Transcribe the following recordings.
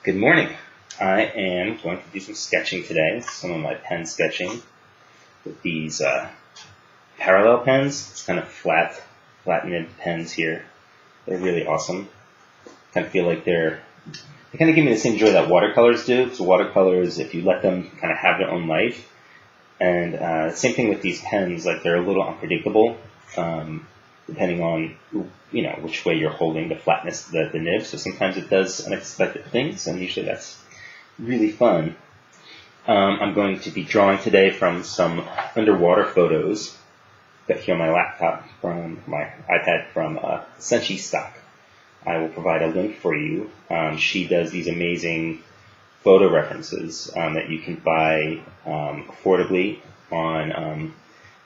Good morning. I am going to do some sketching today, some of my pen sketching with these parallel pens. It's kind of flat nib pens here. They're really awesome. Kind of feel like they kind of give me the same joy that watercolors do. So watercolors, if you let them kind of have their own life, and same thing with these pens, like they're a little unpredictable, depending on which way you're holding the flatness, the nib. So sometimes it does unexpected things, and usually that's really fun. I'm going to be drawing today from some underwater photos. Got here on my laptop from my iPad from Senshi Stock. I will provide a link for you. She does these amazing photo references that you can buy affordably on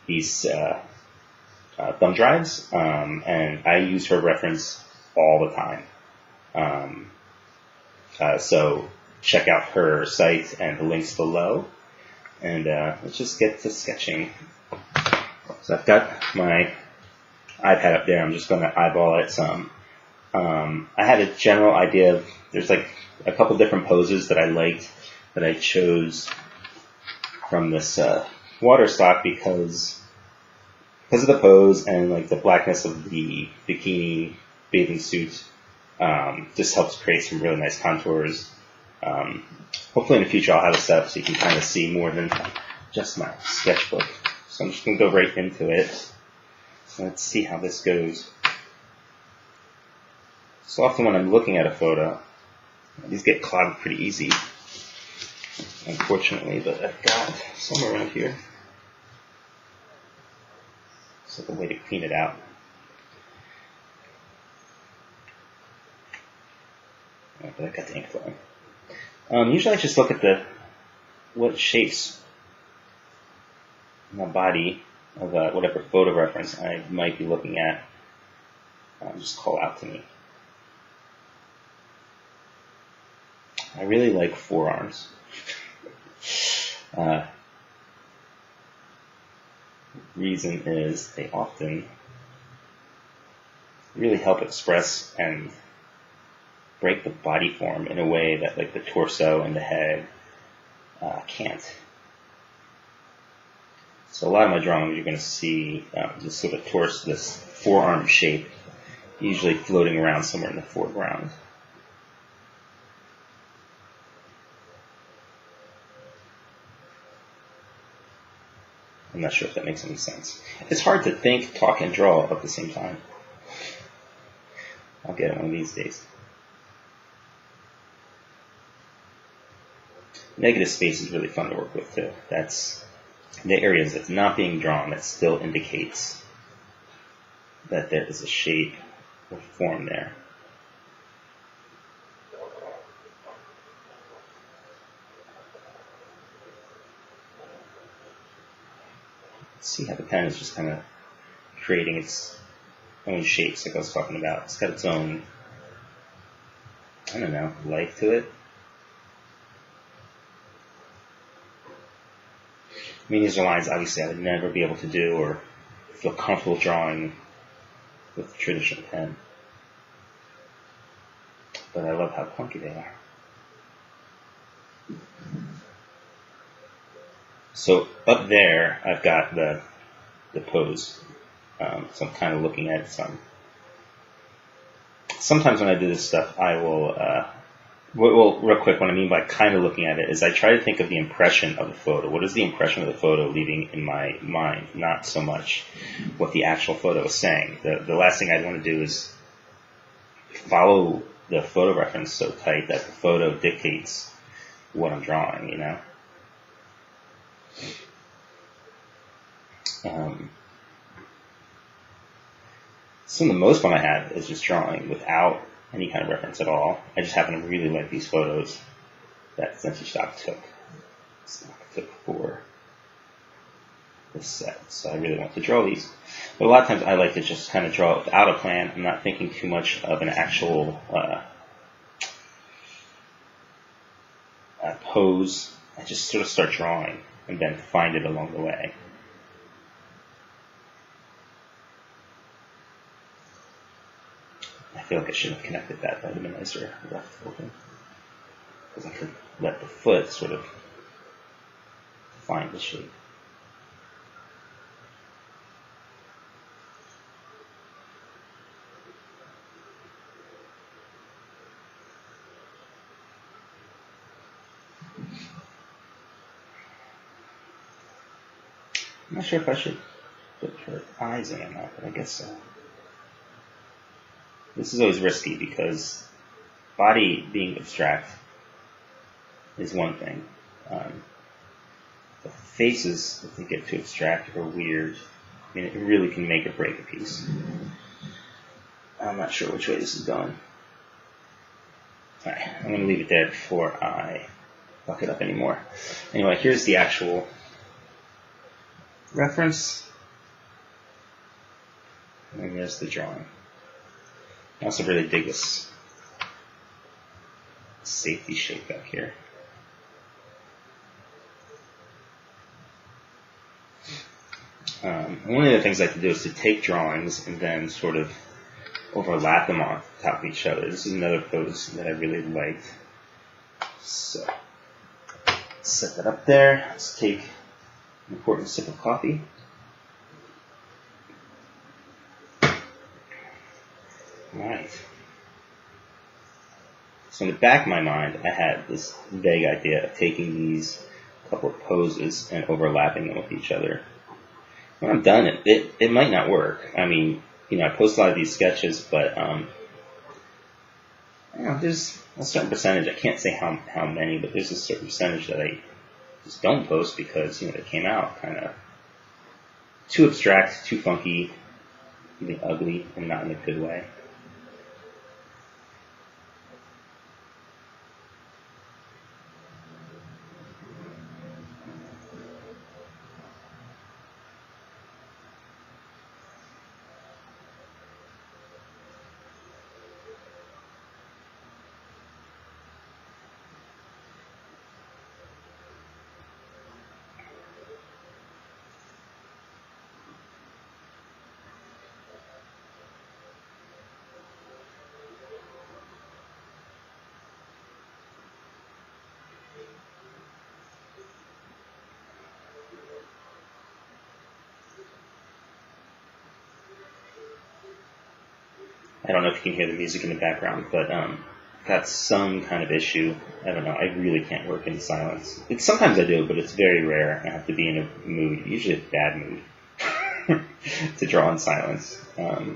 these thumb drives, and I use her reference all the time. So check out her site and the links below, and let's just get to sketching. So I've got my iPad up there. I'm just going to eyeball it some. I had a general idea of, there's like a couple different poses that I liked that I chose from this water stock because of the pose and like the blackness of the bikini bathing suit. Just helps create some really nice contours. Hopefully in the future I'll have a setup so you can kind of see more than just my sketchbook. So I'm just going to go right into it. So let's see how this goes. So often when I'm looking at a photo, these get clouded pretty easy, unfortunately, but I've got somewhere around here. It's like a way to clean it out. But I've got the ink flowing. Usually I just look at what shapes my body of whatever photo reference I might be looking at. Just call out to me. I really like forearms. Reason is they often really help express and break the body form in a way that like the torso and the head can't. So a lot of my drawings you're going to see this sort of torso, this forearm shape, usually floating around somewhere in the foreground. I'm not sure if that makes any sense. It's hard to think, talk, and draw at the same time. I'll get it one of these days. Negative space is really fun to work with too. That's the areas that's not being drawn that still indicates that there is a shape or form there. See how the pen is just kind of creating its own shapes, like I was talking about. It's got its own, I don't know, life to it. I mean, these are lines obviously I would never be able to do or feel comfortable drawing with the traditional pen. But I love how clunky they are. So up there, I've got the pose. So I'm kind of looking at some. Sometimes when I do this stuff, I will, well, real quick, what I mean by kind of looking at it is I try to think of the impression of the photo. What is the impression of the photo leaving in my mind? Not so much what the actual photo is saying. The last thing I'd want to do is follow the photo reference so tight that the photo dictates what I'm drawing, you know? Some of the most fun I have is just drawing without any kind of reference at all. I just happen to really like these photos that Senshi Stock took for this set. So I really want to draw these. But a lot of times I like to just kind of draw without a plan. I'm not thinking too much of an actual pose. I just sort of start drawing and then find it along the way. I feel like I should have connected that. That would have been nicer. Left open. because I could let the foot sort of define the shape. I'm not sure if I should put her eyes in or not, but I guess so. This is always risky because body being abstract is one thing. The faces, if they get too abstract or weird, I mean, it really can make or break a piece. I'm not sure which way this is going. Alright, I'm going to leave it there before I fuck it up anymore. Anyway, here's the actual reference. And there's the drawing. I also really dig this safety shape back here. One of the things I like to do is to take drawings and then sort of overlap them on top of each other. This is another pose that I really liked. So, set that up there. Let's take an important sip of coffee. Alright. So in the back of my mind, I had this vague idea of taking these couple of poses and overlapping them with each other. When I'm done, it might not work. I mean, I post a lot of these sketches, but there's a certain percentage. I can't say how many, but there's a certain percentage that I just don't post because they came out kind of too abstract, too funky, even ugly, and not in a good way. I don't know if you can hear the music in the background, but got some kind of issue. I don't know. I really can't work in silence. Sometimes I do, but it's very rare. I have to be in a mood, usually a bad mood, to draw in silence. Yeah.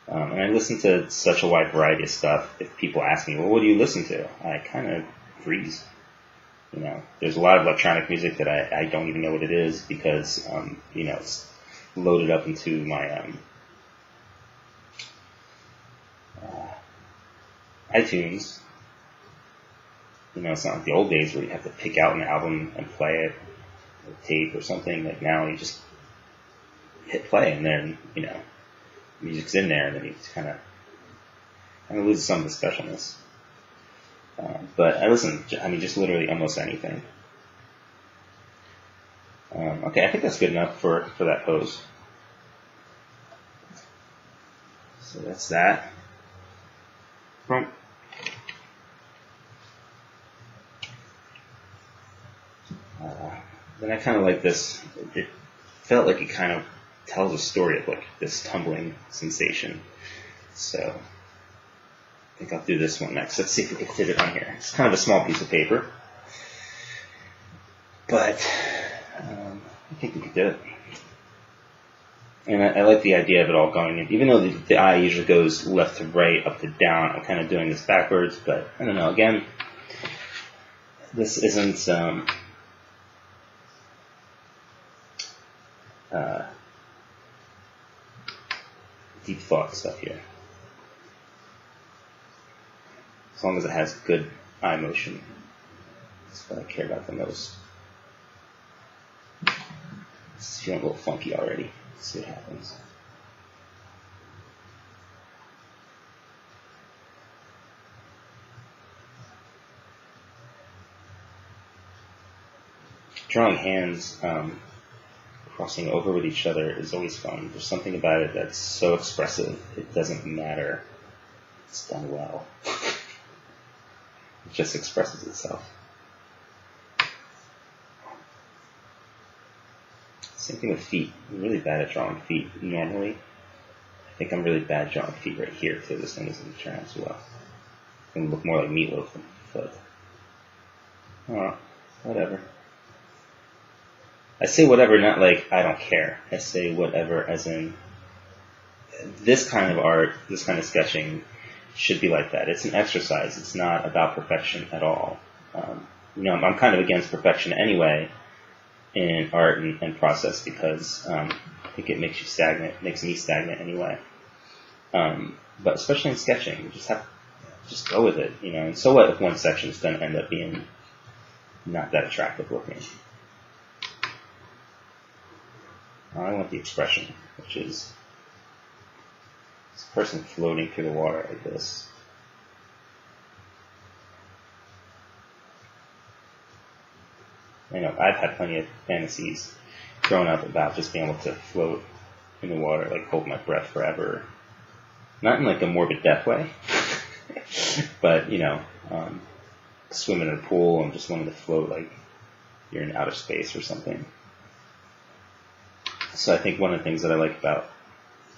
And I listen to such a wide variety of stuff. If people ask me, well, what do you listen to? I kind of freeze. There's a lot of electronic music that I don't even know what it is because, it's loaded up into my iTunes. It's not like the old days where you have to pick out an album and play it, or tape or something. Like now you just hit play and then, music's in there and then you just kind of lose some of the specialness. But I listen, just literally almost anything. Okay, I think that's good enough for that pose. So that's that. Then I kind of like this. It felt like it kind of tells a story of like this tumbling sensation. So I think I'll do this one next. Let's see if we can fit it on here. It's kind of a small piece of paper, but I think we can do it. And I like the idea of it all going in. Even though the eye usually goes left to right, up to down, I'm kind of doing this backwards, but I don't know. Again, this isn't deep thought stuff here. As long as it has good eye motion, that's what I care about the most. This is feeling a little funky already. Let's see what happens. Drawing hands across crossing over with each other is always fun. There's something about it that's so expressive, it doesn't matter. It's done well. It just expresses itself. Same thing with feet. I'm really bad at drawing feet normally. I think I'm really bad at drawing feet right here too. This thing doesn't turn out too well. It's going to look more like meatloaf than foot. Oh, whatever. I say whatever, not like I don't care. I say whatever as in this kind of art, this kind of sketching should be like that. It's an exercise. It's not about perfection at all. I'm kind of against perfection anyway in art and process because I think it makes you stagnant. It makes me stagnant anyway. But especially in sketching, you just go with it, And so what if one section is going to end up being not that attractive looking? I want the expression, which is this person floating through the water like this. I know I've had plenty of fantasies growing up about just being able to float in the water, like hold my breath forever. Not in like a morbid death way, but swim in a pool and just wanting to float like you're in outer space or something. So I think one of the things that I like about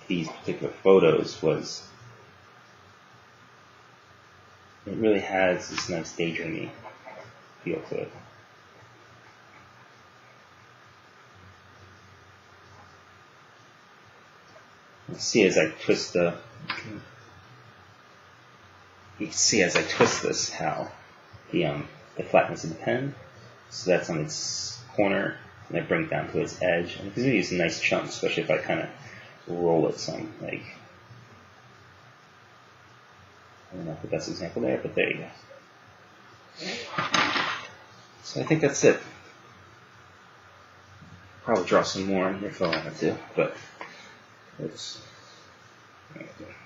these particular photos was it really has this nice daydreamy feel to it. You can see as I twist this how the flatness of the pen. So that's on its corner, and I bring it down to its edge. And because these are nice chunks, especially if I kind of roll it some, like I don't know if the best example there, but there you go. So I think that's it. Probably draw some more in here if I wanted to, but there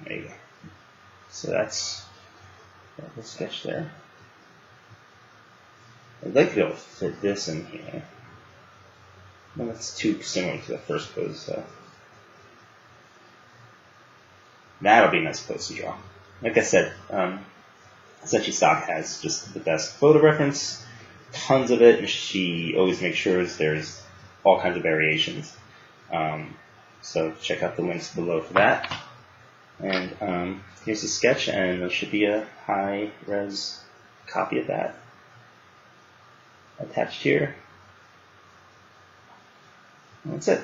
you go. So that's the sketch there. I'd like to be able to fit this in here. Well, that's too similar to the first pose, so that'll be a nice pose to draw. Like I said, Senshi Stock has just the best photo reference, tons of it, and she always makes sure there's all kinds of variations. So check out the links below for that. And here's the sketch, and there should be a high-res copy of that attached here. And that's it.